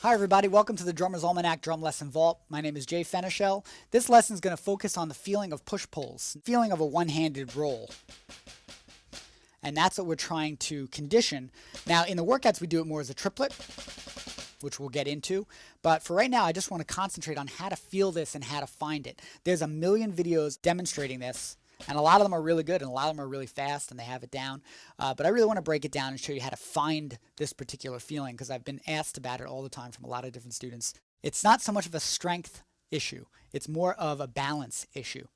Hi everybody, welcome to the Drummer's Almanac Drum Lesson Vault. My name is Fenichel. This lesson is going to focus on the feeling of push-pulls, feeling of a one-handed roll. And that's what we're trying to condition. Now in the workouts we do it more as a triplet, which we'll get into. But for right now I just want to concentrate on how to feel this and how to find it. There's a million videos demonstrating this. And a lot of them are really good and a lot of them are really fast and they have it down. But I really want to break it down and show you how to find this particular feeling because I've been asked about it all the time from a lot of different students. It's not so much of a strength issue. It's more of a balance issue.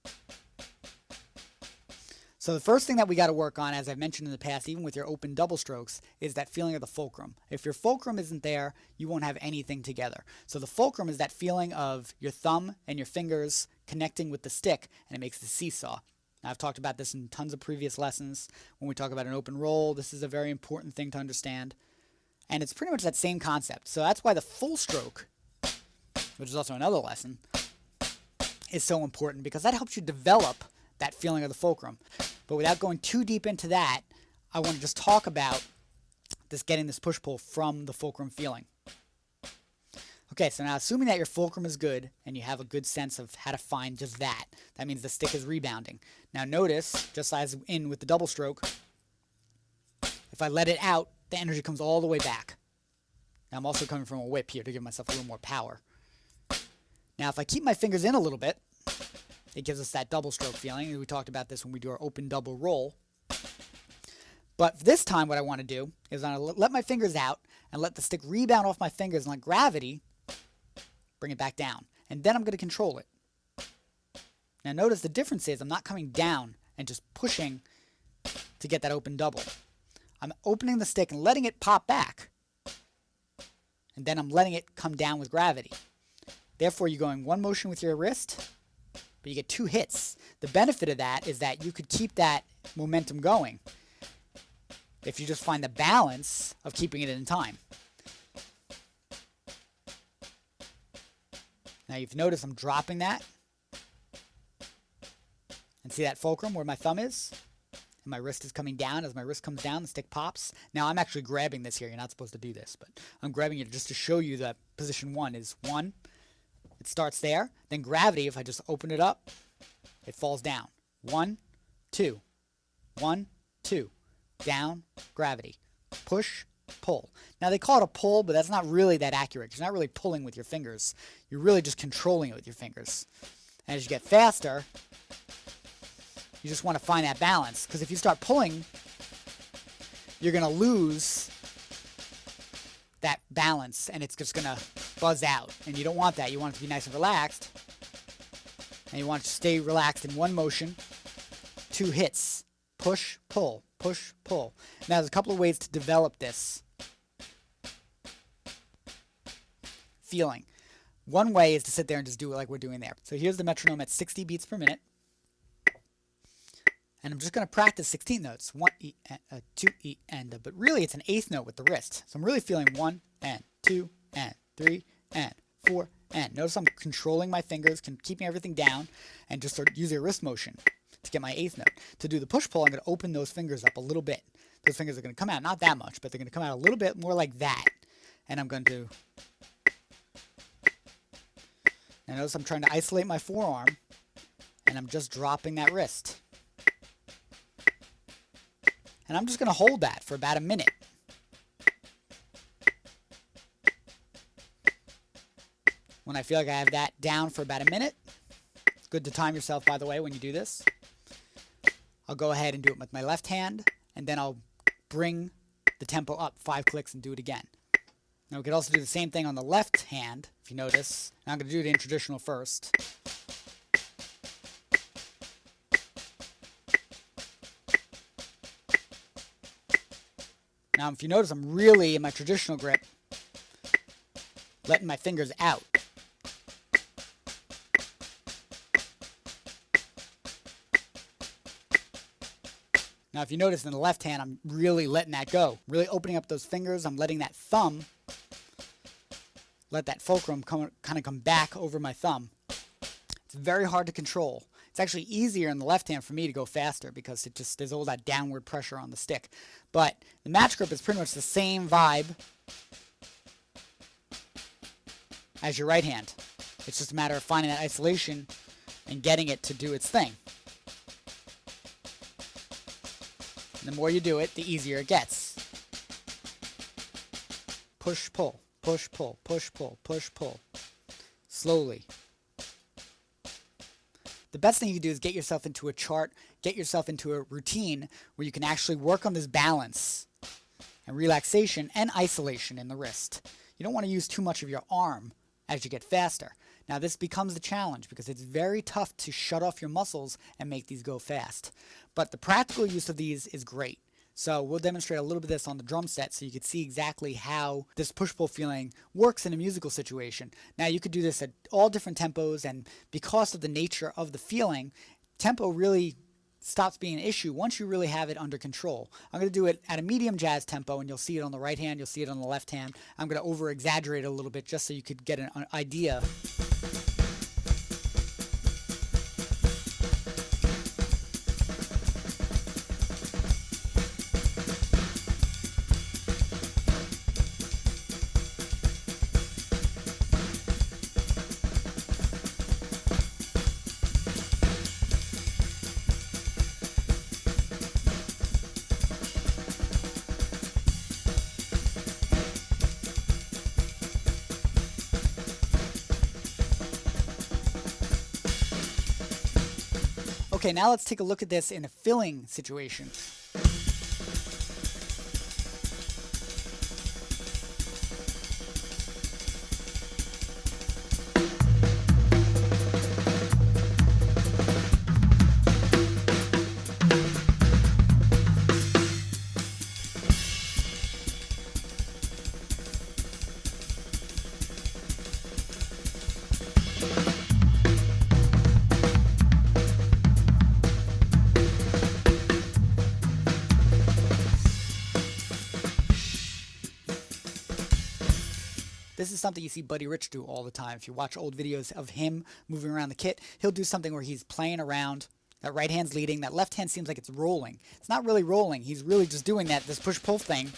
So the first thing that we got to work on, as I've mentioned in the past, even with your open double strokes, is that feeling of the fulcrum. If your fulcrum isn't there, you won't have anything together. So the fulcrum is that feeling of your thumb and your fingers connecting with the stick, and it makes the seesaw. Now, I've talked about this in tons of previous lessons. When we talk about an open roll, this is a very important thing to understand. And it's pretty much that same concept. So that's why the full stroke, which is also another lesson, is so important because that helps you develop that feeling of the fulcrum. But without going too deep into that, I want to just talk about getting this push-pull from the fulcrum feeling. Okay, so now assuming that your fulcrum is good and you have a good sense of how to find just that, that means the stick is rebounding. Now notice, just as in with the double stroke, if I let it out, the energy comes all the way back. Now I'm also coming from a whip here to give myself a little more power. Now if I keep my fingers in a little bit, it gives us that double stroke feeling. We talked about this when we do our open double roll. But this time what I want to do is I'm going to let my fingers out and let the stick rebound off my fingers and let gravity bring it back down. And then I'm going to control it. Now notice the difference is I'm not coming down and just pushing to get that open double. I'm opening the stick and letting it pop back. And then I'm letting it come down with gravity. Therefore you're going one motion with your wrist, but you get two hits. The benefit of that is that you could keep that momentum going if you just find the balance of keeping it in time. Now you've noticed I'm dropping that. And see that fulcrum where my thumb is? And my wrist is coming down. As my wrist comes down, the stick pops. Now I'm actually grabbing this here. You're not supposed to do this, but I'm grabbing it just to show you that position one is one. It starts there. Then gravity, if I just open it up, it falls down. 1, 2. 1, 2. Down, gravity. Push, pull. Now they call it a pull, but that's not really that accurate. You're not really pulling with your fingers. You're really just controlling it with your fingers. And as you get faster, you just want to find that balance. Because if you start pulling, you're going to lose that balance and it's just going to buzz out. And you don't want that. You want it to be nice and relaxed. And you want it to stay relaxed in one motion. 2 hits. Push, pull. Push, pull. Now there's a couple of ways to develop this feeling. One way is to sit there and just do it like we're doing there. So here's the metronome at 60 beats per minute. And I'm just going to practice 16 notes. 1 E, 2 E, and but really it's an eighth note with the wrist. So I'm really feeling 1 and 2 and 3 and 4 and. Notice I'm controlling my fingers, keeping everything down, and just start using a wrist motion to get my eighth note. To do the push-pull, I'm going to open those fingers up a little bit. Those fingers are going to come out, not that much, but they're going to come out a little bit more like that. And I'm going to... Now notice I'm trying to isolate my forearm, and I'm just dropping that wrist. And I'm just going to hold that for about a minute. When I feel like I have that down for about a minute, it's good to time yourself, by the way, when you do this. I'll go ahead and do it with my left hand, and then I'll bring the tempo up 5 clicks and do it again. Now we could also do the same thing on the left hand, if you notice. Now I'm going to do it in traditional first. Now if you notice, I'm really in my traditional grip, letting my fingers out. Now if you notice in the left hand, I'm really letting that go. Really opening up those fingers. I'm letting that thumb, let that fulcrum kind of come back over my thumb. It's very hard to control. It's actually easier in the left hand for me to go faster because there's all that downward pressure on the stick. But the match grip is pretty much the same vibe as your right hand. It's just a matter of finding that isolation and getting it to do its thing. And the more you do it, the easier it gets. Push, pull, push, pull, push, pull, push, pull. Slowly. The best thing you can do is get yourself into a chart, get yourself into a routine where you can actually work on this balance and relaxation and isolation in the wrist. You don't want to use too much of your arm as you get faster. Now this becomes the challenge because it's very tough to shut off your muscles and make these go fast. But the practical use of these is great. So we'll demonstrate a little bit of this on the drum set so you can see exactly how this push-pull feeling works in a musical situation. Now you could do this at all different tempos, and because of the nature of the feeling, tempo really stops being an issue once you really have it under control. I'm going to do it at a medium jazz tempo, and you'll see it on the right hand, you'll see it on the left hand. I'm going to over-exaggerate it a little bit just so you could get an idea. Okay, now let's take a look at this in a filling situation. This is something you see Buddy Rich do all the time. If you watch old videos of him moving around the kit, he'll do something where he's playing around. That right hand's leading. That left hand seems like it's rolling. It's not really rolling. He's really just doing this push-pull thing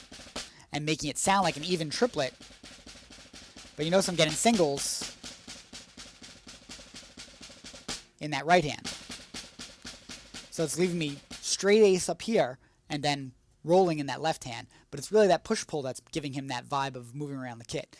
and making it sound like an even triplet. But you notice I'm getting singles in that right hand. So it's leaving me straight ace up here and then rolling in that left hand. But it's really that push-pull that's giving him that vibe of moving around the kit.